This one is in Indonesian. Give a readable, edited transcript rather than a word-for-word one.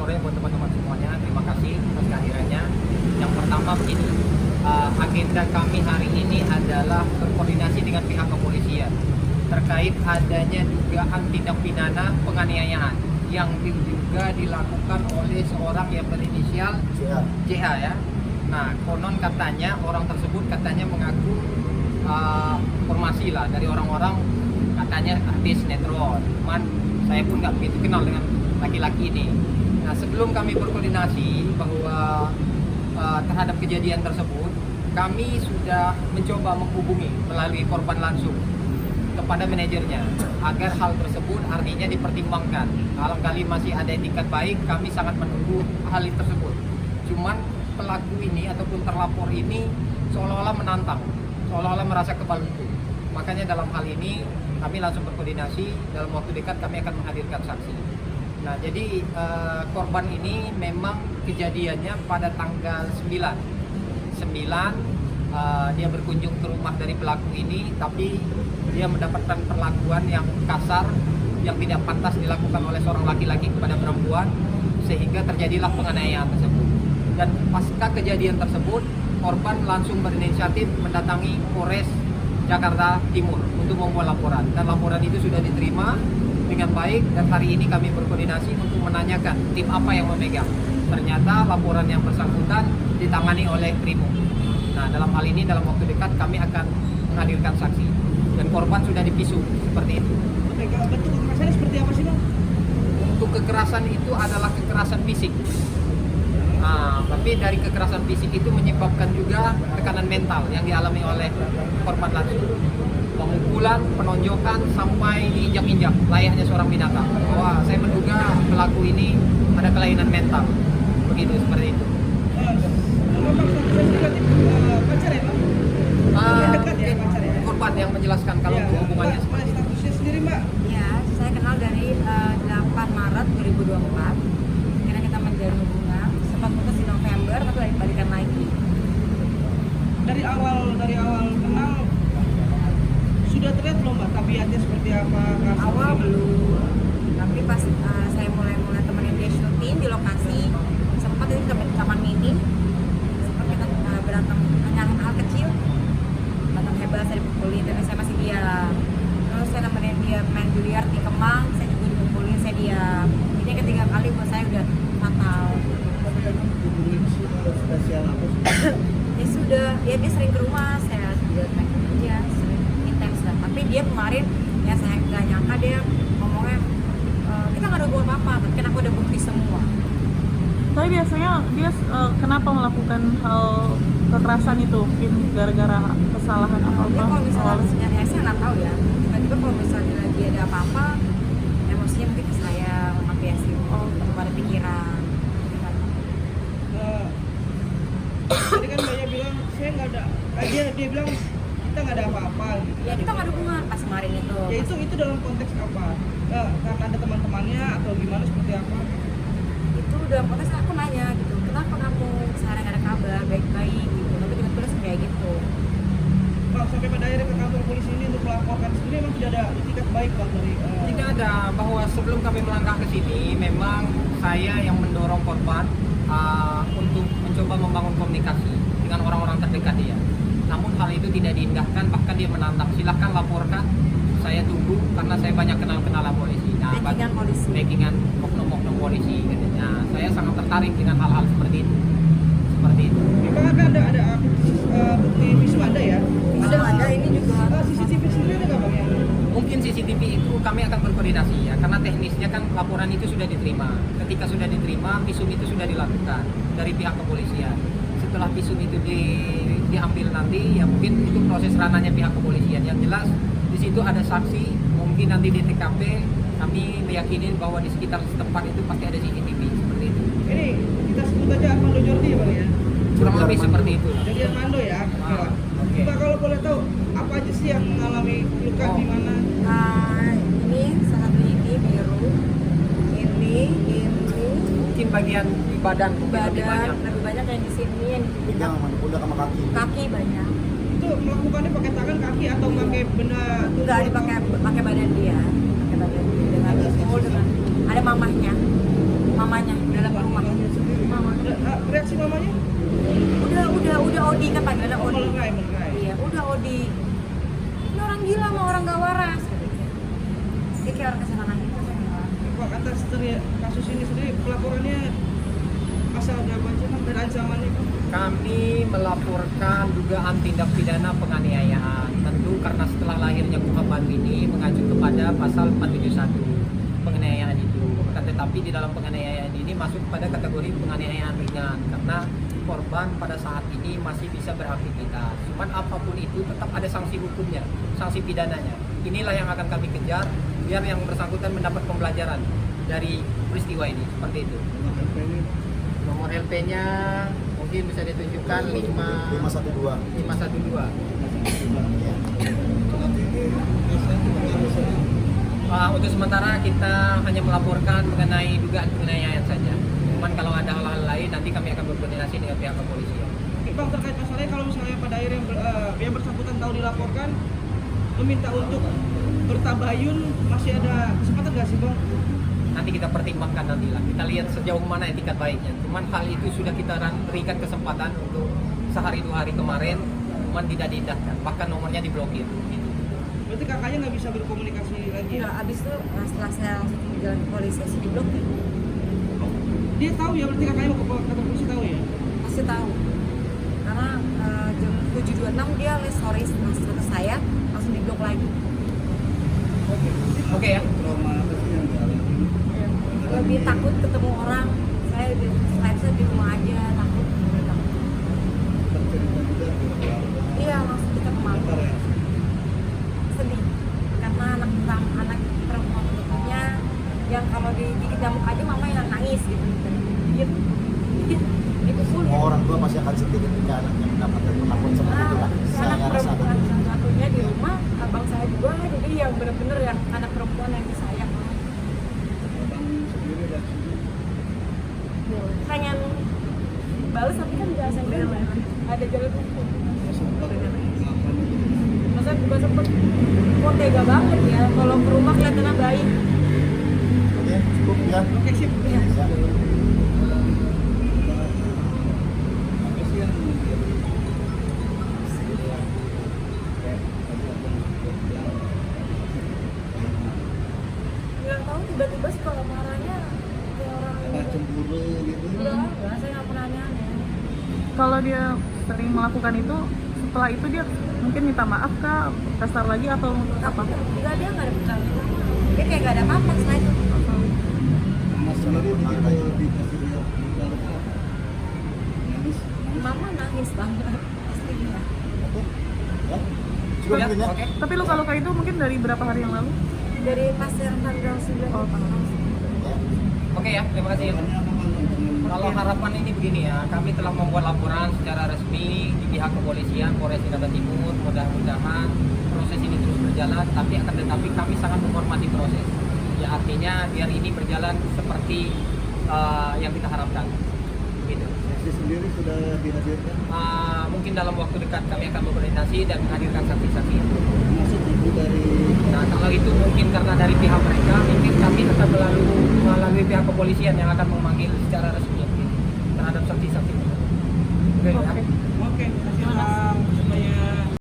sore buat teman-teman semuanya. Terima kasih atas kehadirannya. Yang pertama begini, agenda kami hari ini adalah berkoordinasi dengan pihak kepolisian terkait adanya dugaan tindak pidana penganiayaan yang juga dilakukan oleh seorang yang berinisial JH ya. Nah, konon katanya orang tersebut katanya mengaku informasi lah dari orang-orang katanya artis sinetron. Cuman saya pun nggak begitu kenal dengan laki-laki ini. Nah, sebelum kami berkoordinasi bahwa terhadap kejadian tersebut, kami sudah mencoba menghubungi melalui korban langsung kepada manajernya agar hal tersebut artinya dipertimbangkan. Barangkali masih ada etikat baik, kami sangat menunggu hal tersebut. Cuman pelaku ini ataupun terlapor ini seolah-olah menantang, seolah-olah merasa kebal hukum. Makanya dalam hal ini kami langsung berkoordinasi, dalam waktu dekat kami akan menghadirkan saksi. Nah, jadi korban ini memang kejadiannya pada tanggal 9 dia berkunjung ke rumah dari pelaku ini, tapi dia mendapatkan perlakuan yang kasar yang tidak pantas dilakukan oleh seorang laki-laki kepada perempuan, sehingga terjadilah penganiayaan tersebut. Dan pasca kejadian tersebut, korban langsung berinisiatif mendatangi Polres Jakarta Timur untuk membuat laporan, dan laporan itu sudah diterima dengan baik, dan hari ini kami berkoordinasi untuk menanyakan tim apa yang memegang. Ternyata laporan yang bersangkutan ditangani oleh Krimo. Nah, dalam hal ini dalam waktu dekat kami akan menghadirkan saksi dan korban sudah dipisu seperti itu. Oke, kalau bentuk kekerasannya seperti apa sih, Bang? Untuk kekerasan itu adalah kekerasan fisik. Nah, tapi dari kekerasan fisik itu menyebabkan juga tekanan mental yang dialami oleh korban langsung. Pemukulan, penonjokan sampai diinjak-injak layaknya seorang binatang. Wah, saya menduga pelaku ini ada kelainan mental. Begitu, seperti itu. Memang statusnya negatif pacar ya, Bang? Dekat ya pacar ya? Korban yang menjelaskan kalau Ya, hubungannya Mbak, seperti itu. statusnya sendiri, Mbak? Ya, saya kenal dari 8 Maret 2024. Karena kita menjalin hubungan, sempat putus di November, tapi balikan lagi. Dari awal kenal sudah terlihat belum, Mbak, tabiatnya seperti apa? karakter Awal ini? belum, tapi pas saya mulai temenin dia syuting di lokasi, sempat itu ke taman mini, sempat kita berantem hanya hal kecil, berantem hebat, saya dipukulin, tapi saya masih diam. Terus saya temenin dia main biliar di Kemang, saya juga dipukulin, saya diam. Ini ketiga kali buat saya udah fatal. Spesial apa sih? Ya sudah, dia sering ke rumah, saya juga main aja, sering intens lah. Tapi dia kemarin, ya saya nggak nyangka dia ngomongnya, kita nggak ada hubungan apa-apa, kan aku udah bukti semua. Tapi biasanya dia kenapa melakukan hal kekerasan itu? Mungkin gara-gara kesalahan apa-apa? Dia kalau misalnya awalnya? sebenarnya saya nggak tahu ya. Tiba-tiba kalau misalnya lagi ada apa-apa, emosinya mungkin ke saya, mengapiasi, pada pikiran. Tadi kan Mbaknya bilang saya nggak ada, dia bilang kita nggak ada apa-apa gitu. Ya kita nggak ada hubungan pas kemarin itu. Ya itu dalam konteks apa? Karena ada teman-temannya atau gimana seperti apa? Itu dalam konteks aku nanya gitu, kenapa kamu sekarang nggak ada kabar baik-baik gitu, tapi tiba-tiba langsung kayak gitu. Bang, sampai pada akhirnya ke kantor polisi ini untuk melaporkan sendiri memang tidak ada etikat baik, Bang, dari Tidak ada, bahwa sebelum kami melangkah ke sini, memang saya yang mendorong korban untuk mencoba membangun komunikasi dengan orang-orang terdekat dia. Namun hal itu tidak diindahkan, bahkan dia menantang, silahkan laporkan, saya tunggu karena saya banyak kenal-kenalan polisi. Nah, Backingan polisi. backingan oknum-oknum polisi. Gitu. Nah, saya sangat tertarik dengan hal-hal seperti itu. Seperti itu. memang ada bukti visum ada ya? Ada ini juga. CCTV sendiri ada nggak, Bang, ya? Mungkin CCTV itu kami akan berkoordinasi ya, karena teknisnya kan laporan itu sudah diterima. Ketika sudah diterima, visum itu sudah dilakukan dari pihak kepolisian. Setelah visum itu diambil nanti, ya mungkin itu proses ranahnya pihak kepolisian. Yang jelas di situ ada saksi, mungkin nanti di TKP kami meyakini bahwa di sekitar tempat itu pasti ada CCTV seperti itu. Ini kita sebut aja Armando Jordi ya, Bang, ya? Kurang lebih seperti itu. Jadi Armando ya? Oke. Mbak, kalau boleh tahu apa aja sih yang mengalami luka di mana? Ini salah satunya ini biru, ini Mungkin bagian di badan mungkin lebih banyak. lebih banyak yang di sini, yang di Pinggang sama pundak sama kaki. kaki banyak. Itu melakukannya pakai tangan, kaki atau pakai benda tubuh? Enggak pakai badan dia, pakai badan dia dengan pukul dengan ada mamahnya mamanya di dalam rumah. Reaksi mamanya? Udah Odi kan panggilannya Odi. Melerai. Iya, udah Odi. Ini orang gila sama orang gak waras. Dia kayak orang kesenangan gitu. Pak, atas kasus ini sendiri pelaporannya pasal berapa ancaman dan ancamannya Pak? Kami melaporkan dugaan tindak pidana penganiayaan. Tentu karena setelah lahirnya KUHP baru ini mengacu kepada pasal 471 penganiayaan itu. Akan tetapi di dalam penganiayaan ini masuk pada kategori penganiayaan ringan karena korban pada saat ini masih bisa beraktivitas. Cuman apapun itu tetap ada sanksi hukumnya, sanksi pidananya. Inilah yang akan kami kejar biar yang bersangkutan mendapat pembelajaran dari peristiwa ini. Seperti itu. Nomor LP-nya mungkin bisa ditunjukkan 512. 512. Untuk sementara kita hanya melaporkan mengenai dugaan penganiayaan saja. Cuman kalau ada hal-hal lain nanti kami akan berkoordinasi dengan pihak kepolisian. Bang, terkait masalahnya kalau misalnya pada akhirnya yang bersangkutan tahu dilaporkan meminta untuk bertabayun, masih ada kesempatan nggak sih Bang? Nanti kita pertimbangkan nantilah. Kita lihat sejauh mana etikat baiknya. Cuman hal itu sudah kita berikan kesempatan untuk sehari 2 hari kemarin, cuman tidak diindahkan. Bahkan nomornya diblokir. Gitu. Berarti kakaknya nggak bisa berkomunikasi lagi ya? Enggak, abis itu setelah saya langsung jalan ke polisi, saya diblokir. Dia tahu ya, berarti kakaknya mau ke kantor polisi tahu ya? Pasti tahu. Karena jam 7.26 dia les story status saya, langsung diblok lagi. Oke ya. Lebih takut ketemu orang, saya di rumah aja, takut. Iya, langsung kita kemana? Sedih, karena anak perempuan tentunya yang kalau digigit nyamuk aja mama yang nangis gitu. Dipukul. Semua orang tua pasti akan sedih ketika anaknya mendapatkan perlakuan seperti itu lah. Si Saya anak rasa perempuan satu-satunya di rumah, abang saya juga, jadi yang bener-bener yang anak perempuan yang disayang. Pengen balas tapi kan nggak sampai ada jalur hukum. Masa juga sempet, kok tega banget ya, kalau ke rumah kelihatannya baik. Oke, cukup ya. Oke, sip. Iya. Ya. Nggak tahu tiba-tiba sekolah marahnya kayak orang Cemburu gitu. enggak, saya nggak pernah aneh. Kalau dia sering melakukan itu, setelah itu dia mungkin minta maaf kah, kasar lagi atau apa? Enggak, dia nggak ada percaya. Dia kayak nggak ada apa-apa setelah itu. Mas sendiri begitu dikasih lihat nangis. Mama nangis banget pastinya. Oke. Ya. Cukup Ya, mungkin ya. oke. Tapi luka-luka itu mungkin dari berapa hari yang lalu? Dari pas yang tanggal 9 Oh, Ya. Oke ya, terima kasih. Kalau harapan ini begini ya, kami telah membuat laporan secara resmi di pihak kepolisian Polres Jakarta Timur. Mudah-mudahan proses ini terus berjalan, tapi akan tetapi kami sangat menghormati proses. Ya artinya biar ini berjalan seperti yang kita harapkan. Gitu. Saksi sendiri sudah dihadirkan. Mungkin dalam waktu dekat kami akan berkoordinasi dan menghadirkan saksi-saksi itu. Masuk ibu dari Nah kalau itu mungkin karena dari pihak mereka, mungkin kami akan melalui pihak kepolisian yang akan memanggil secara resmi terhadap saksi-saksi. Oke, ya. Oke.